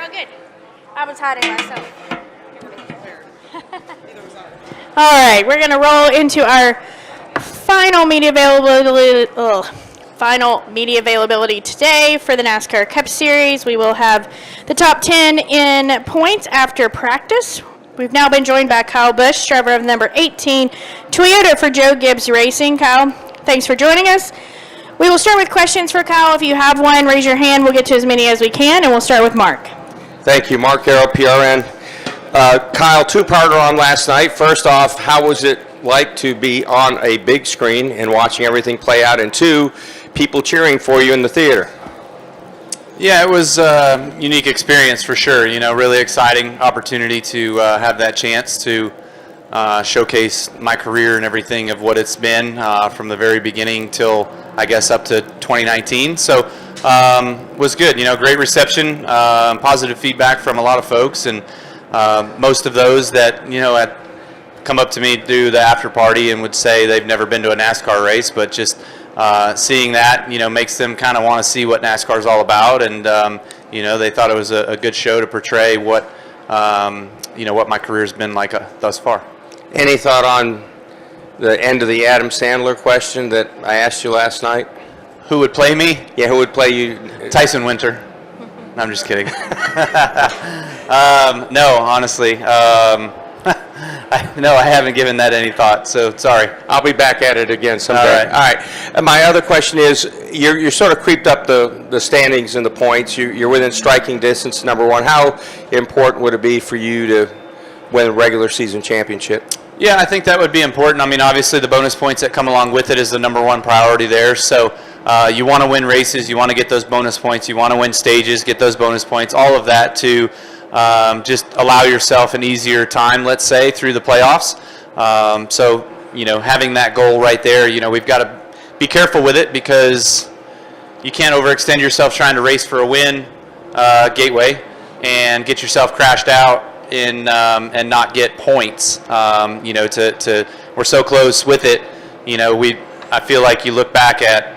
Oh, good. I was hiding myself. All right, we're going to roll into our final media availability today for the NASCAR Cup Series. We will have the top 10 in points after practice. We've now been joined by Kyle Busch, driver of number 18 Toyota for Joe Gibbs Racing. Kyle, thanks for joining us. We will start with questions for Kyle. If you have one, raise your hand. We'll get to as many as we can, and we'll start with Mark. Thank you. Mark Arrow, PRN. Kyle, two-parter on last night. First off, how was it like to be on a big screen and watching everything play out? And two, people cheering for you in the theater. Yeah, it was a unique experience for sure. You know, really exciting opportunity to have that chance to showcase my career and everything of what it's been from the very beginning till, I guess, up to 2019. So was good. You know, great reception, positive feedback from a lot of folks, and most of those that, you know, had come up to me through the after party and would say they've never been to a NASCAR race, but just seeing that, you know, makes them kind of want to see what NASCAR is all about, and you know, they thought it was a good show to portray what you know, what my career's been like thus far. Any thought on the end of the Adam Sandler question that I asked you last night? Who would play me? Yeah, who would play you? Tyson Winter. No, I'm just kidding. No, honestly. No, I haven't given that any thought, so sorry. I'll be back at it again someday. All right. And my other question is, you're sort of creeped up the standings and the points. You're within striking distance, number one. How important would it be for you to win a regular season championship? Yeah, I think that would be important. I mean, obviously the bonus points that come along with it is the number one priority there. So you want to win races, you want to get those bonus points, you want to win stages, get those bonus points, all of that to just allow yourself an easier time, let's say, through the playoffs. So, you know, having that goal right there, you know, we've got to be careful with it because you can't overextend yourself trying to race for a win, Gateway, and get yourself crashed out in and not get points. You know, we're so close with it. You know, I feel like you look back at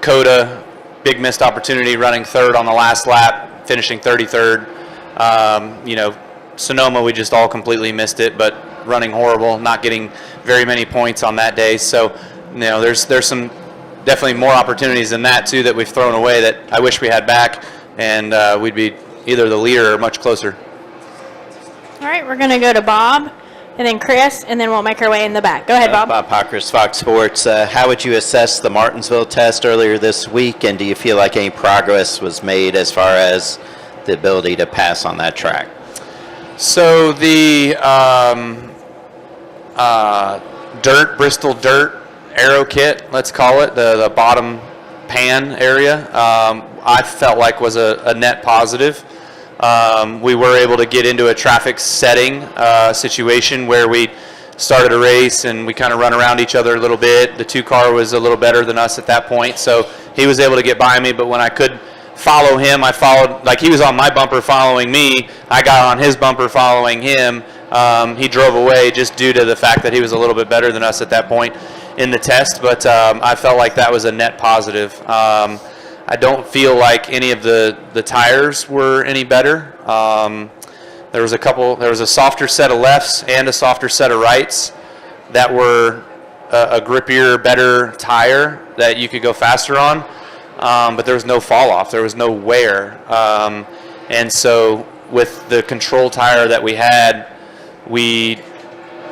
Coda, big missed opportunity, running third on the last lap, finishing 33rd. You know, Sonoma, we just all completely missed it, but running horrible, not getting very many points on that day. So, you know, there's some definitely more opportunities than that too that we've thrown away that I wish we had back, and we'd be either the leader or much closer. All right, we're going to go to Bob, and then Chris, and then we'll make our way in the back. Go ahead, Bob. Bob Pockers, Fox Sports. How would you assess the Martinsville test earlier this week, and do you feel like any progress was made as far as the ability to pass on that track? So the Bristol dirt aero kit, let's call it, the bottom pan area, I felt like was a net positive. We were able to get into a traffic setting situation where we started a race and we kind of run around each other a little bit. The 2-car was a little better than us at that point, so he was able to get by me, but when I could follow him, I followed, like he was on my bumper following me, I got on his bumper following him. He drove away just due to the fact that he was a little bit better than us at that point in the test, but I felt like that was a net positive. I don't feel like any of the tires were any better. There was a softer set of lefts and a softer set of rights that were a grippier, better tire that you could go faster on. But there was no fall off, there was no wear. And so with the control tire that we had, we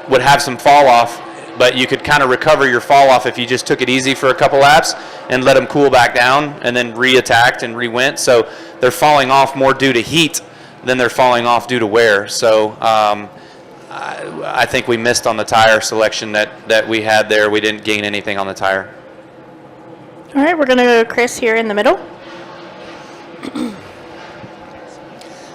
would have some fall off, but you could kind of recover your fall off if you just took it easy for a couple laps and let them cool back down and then re-attacked and re-went. So they're falling off more due to heat than they're falling off due to wear. So I think we missed on the tire selection that we had there. We didn't gain anything on the tire. All right, we're going to go to Chris here in the middle.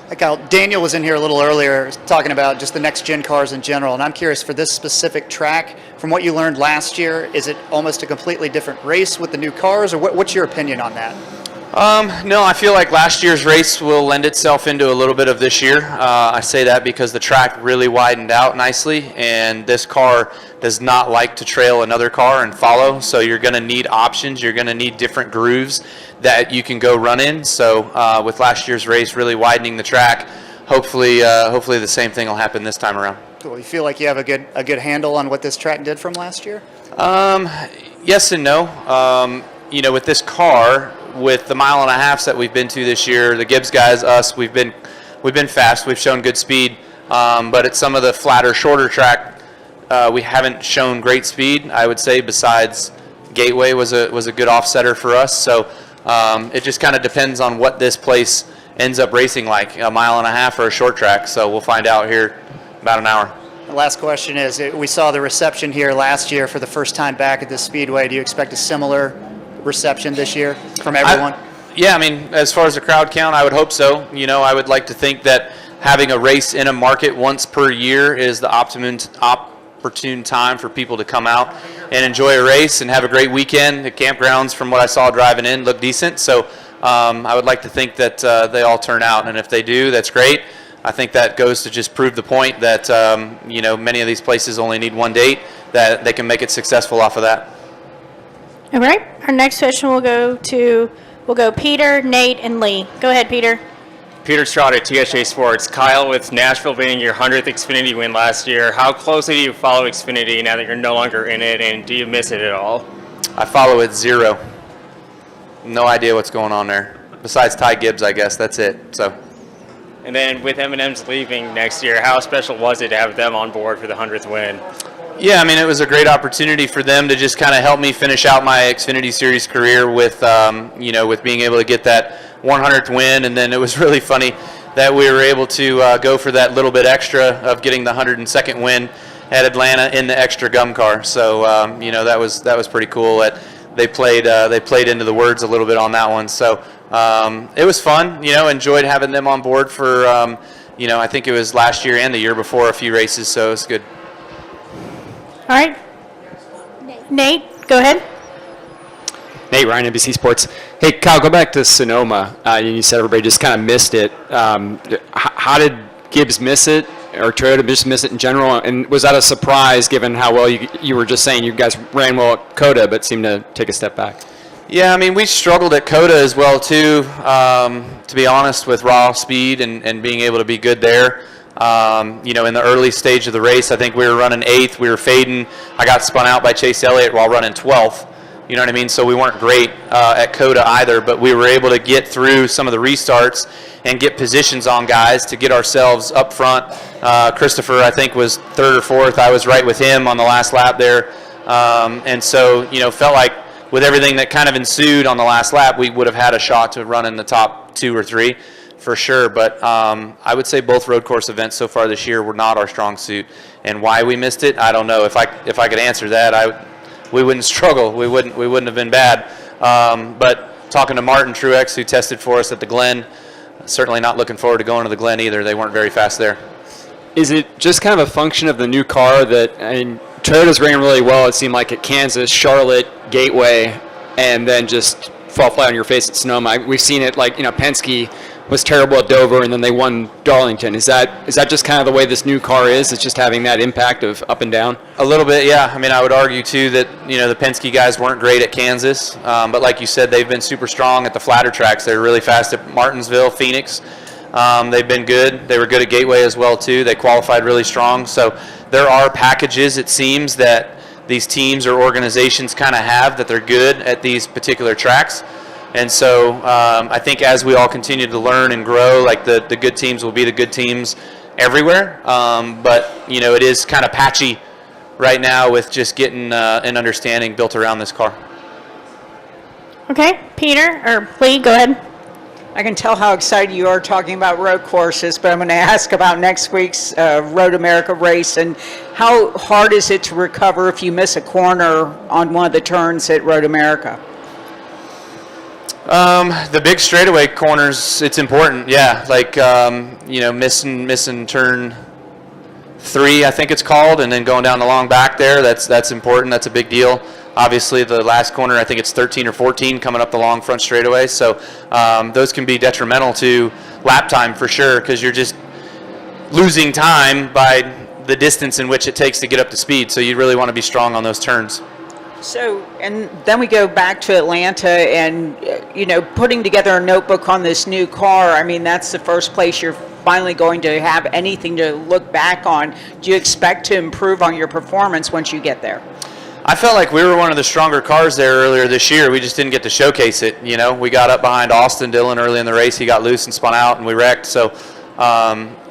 Hi, Kyle. Daniel was in here a little earlier talking about just the next-gen cars in general, and I'm curious, for this specific track, from what you learned last year, is it almost a completely different race with the new cars, or what's your opinion on that? No, I feel like last year's race will lend itself into a little bit of this year. I say that because the track really widened out nicely, and this car does not like to trail another car and follow, so you're going to need options. You're going to need different grooves that you can go run in. So with last year's race really widening the track, hopefully the same thing will happen this time around. Cool. You feel like you have a good handle on what this track did from last year? Yes and no. With this car, with the mile and a half that we've been to this year, the Gibbs guys, us, we've been fast. We've shown good speed, but at some of the flatter, shorter track, we haven't shown great speed. I would say, besides Gateway was a good offsetter for us. So it just kind of depends on what this place ends up racing like, a mile and a half or a short track. So we'll find out here about an hour. The last question is: we saw the reception here last year for the first time back at this speedway. Do you expect a similar reception this year from everyone? As far as the crowd count, I would hope so. I would like to think that having a race in a market once per year is the opportune time for people to come out and enjoy a race and have a great weekend. The campgrounds, from what I saw driving in, look decent. So I would like to think that they all turn out, and if they do, that's great. I think that goes to just prove the point that many of these places only need one date, that they can make it successful off of that. All right. Our next question will go Peter, Nate, and Lee. Go ahead, Peter. Peter Trotter, TSJ Sports. Kyle, with Nashville being your 100th Xfinity win last year, how closely do you follow Xfinity now that you're no longer in it, and do you miss it at all? I follow it zero. No idea what's going on there. Besides Ty Gibbs, I guess. That's it. So. And then with M&M's leaving next year, how special was it to have them on board for the 100th win? Yeah, it was a great opportunity for them to just kind of help me finish out my Xfinity Series career with, with being able to get that 100th win. And then it was really funny that we were able to go for that little bit extra of getting the 102nd win at Atlanta in the extra gum car. So, that was pretty cool. That they played into the words a little bit on that one. So it was fun. Enjoyed having them on board for, I think it was last year and the year before, a few races. So it's good. All right. Nate, go ahead. Nate Ryan, NBC Sports. Hey, Kyle, go back to Sonoma. You said everybody just kind of missed it. How did Gibbs miss it, or Toyota just miss it in general? And was that a surprise, given how well you were just saying you guys ran well at COTA, but seemed to take a step back? Yeah, we struggled at COTA as well, too, to be honest, with raw speed and being able to be good there. In the early stage of the race, I think we were running 8th. We were fading. I got spun out by Chase Elliott while running 12th. You know what I mean? So we weren't great at COTA either, but we were able to get through some of the restarts and get positions on guys to get ourselves up front. Christopher, I think, was 3rd or 4th. I was right with him on the last lap there. And so, felt like with everything that kind of ensued on the last lap, we would have had a shot to run in the top 2 or 3. For sure, but I would say both road course events so far this year were not our strong suit, and why we missed it, I don't know. If I could answer that, we wouldn't struggle. We wouldn't have been bad. But talking to Martin Truex, who tested for us at the Glen, certainly not looking forward to going to the Glen either. They weren't very fast there. Is it just kind of a function of the new car that Toyotas ran really well? It seemed like at Kansas, Charlotte, Gateway, and then just fall flat on your face at Sonoma. We've seen it Penske was terrible at Dover, and then they won Darlington. Is that just kind of the way this new car is? It's just having that impact of up and down? A little bit, yeah. I would argue, too, that, the Penske guys weren't great at Kansas. But like you said, they've been super strong at the flatter tracks. They're really fast at Martinsville, Phoenix. They've been good. They were good at Gateway as well, too. They qualified really strong. So there are packages, it seems, that these teams or organizations kind of have that they're good at these particular tracks. And so I think as we all continue to learn and grow, like the good teams will be the good teams everywhere. But, it is kind of patchy right now with just getting an understanding built around this car. Okay, Peter, or Lee, go ahead. I can tell how excited you are talking about road courses, but I'm going to ask about next week's Road America race, and how hard is it to recover if you miss a corner on one of the turns at Road America? The big straightaway corners, it's important, yeah. Like, missing turn 3, I think it's called, and then going down the long back there, that's important. That's a big deal. Obviously, the last corner, I think it's 13 or 14 coming up the long front straightaway. So those can be detrimental to lap time for sure, because you're just losing time by the distance in which it takes to get up to speed. So you really want to be strong on those turns. So, and then we go back to Atlanta and, putting together a notebook on this new car. I mean, that's the first place you're finally going to have anything to look back on. Do you expect to improve on your performance once you get there? I felt like we were one of the stronger cars there earlier this year. We just didn't get to showcase it. We got up behind Austin Dillon early in the race. He got loose and spun out, and we wrecked. So,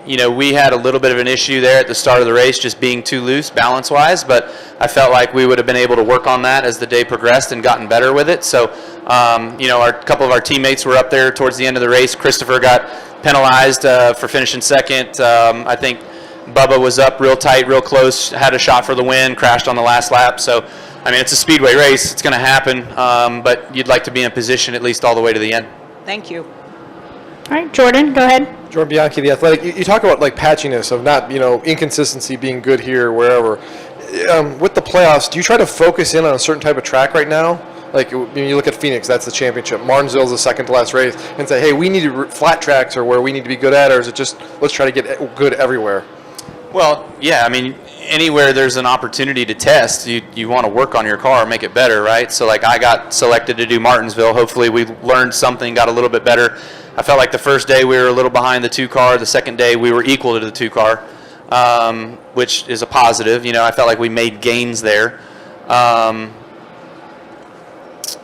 we had a little bit of an issue there at the start of the race, just being too loose balance-wise, but I felt like we would have been able to work on that as the day progressed and gotten better with it. So, a couple of our teammates were up there towards the end of the race. Christopher got penalized for finishing second. I think Bubba was up real tight, real close, had a shot for the win, crashed on the last lap. So, it's a speedway race. It's going to happen, but you'd like to be in position at least all the way to the end. Thank you. All right, Jordan, go ahead. Jordan Bianchi, The Athletic. You talk about patchiness of not, inconsistency being good here, wherever. With the playoffs, do you try to focus in on a certain type of track right now? Like, you look at Phoenix, that's the championship. Martinsville's the second to last race, and say, hey, we need flat tracks or where we need to be good at, or is it just let's try to get good everywhere? Well, yeah, anywhere there's an opportunity to test, you want to work on your car, make it better, right? So, I got selected to do Martinsville. Hopefully we learned something, got a little bit better. I felt like the first day we were a little behind the 2-car. The second day we were equal to the 2-car, which is a positive. I felt like we made gains there. And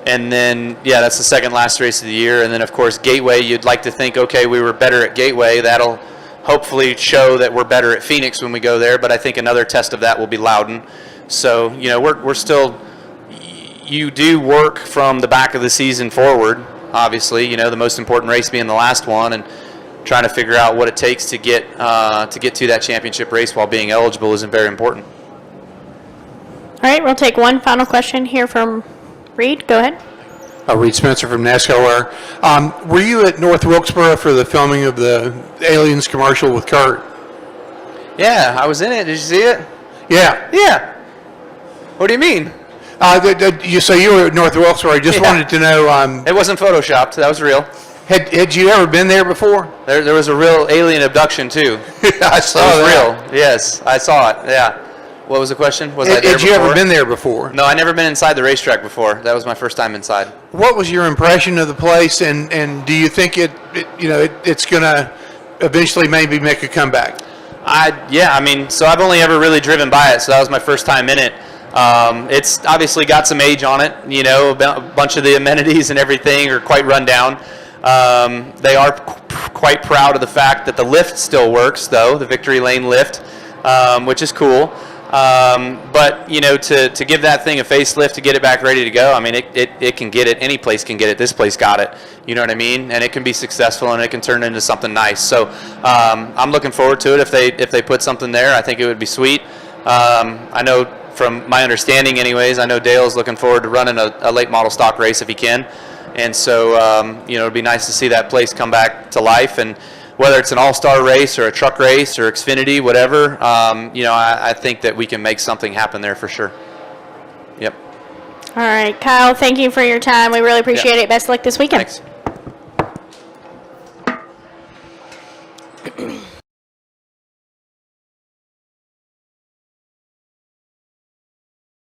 then, that's the second last race of the year. And then, of course, Gateway, you'd like to think, okay, we were better at Gateway. That'll hopefully show that we're better at Phoenix when we go there. But I think another test of that will be Loudon. So, we're still – you do work from the back of the season forward. Obviously, the most important race being the last one, and trying to figure out what it takes to get to that championship race while being eligible isn't very important. All right, we'll take one final question here from Reed. Go ahead. Reed Spencer from NASCAR. Were you at North Wilkesboro for the filming of the Aliens commercial with Kurt? Yeah, I was in it. Did you see it? Yeah. Yeah. What do you mean? So you were at North Wilkesboro. I just wanted to know. It wasn't photoshopped. That was real. Had you ever been there before? There was a real alien abduction too. I saw It was that. real. Yes, I saw it. Yeah. What was the question? Was I there Had you before? ever been there before? No, I never been inside the racetrack before. That was my first time inside. What was your impression of the place, and do you think it's going to eventually maybe make a comeback? So I've only ever really driven by it, so that was my first time in it. It's obviously got some age on it, a bunch of the amenities and everything are quite run down. They are quite proud of the fact that the lift still works, though, the Victory Lane lift, which is cool. But, to give that thing a facelift, to get it back ready to go, it can get it. Any place can get it. This place got it. You know what I mean? And it can be successful, and it can turn into something nice. So I'm looking forward to it. If they put something there, I think it would be sweet. I know, from my understanding anyways, I know Dale's looking forward to running a late model stock race if he can. And so, it'd be nice to see that place come back to life. And whether it's an all-star race or a truck race or Xfinity, whatever, I think that we can make something happen there for sure. Yep. All right, Kyle, thank you for your time. We really appreciate it. Best of luck this weekend. Thanks.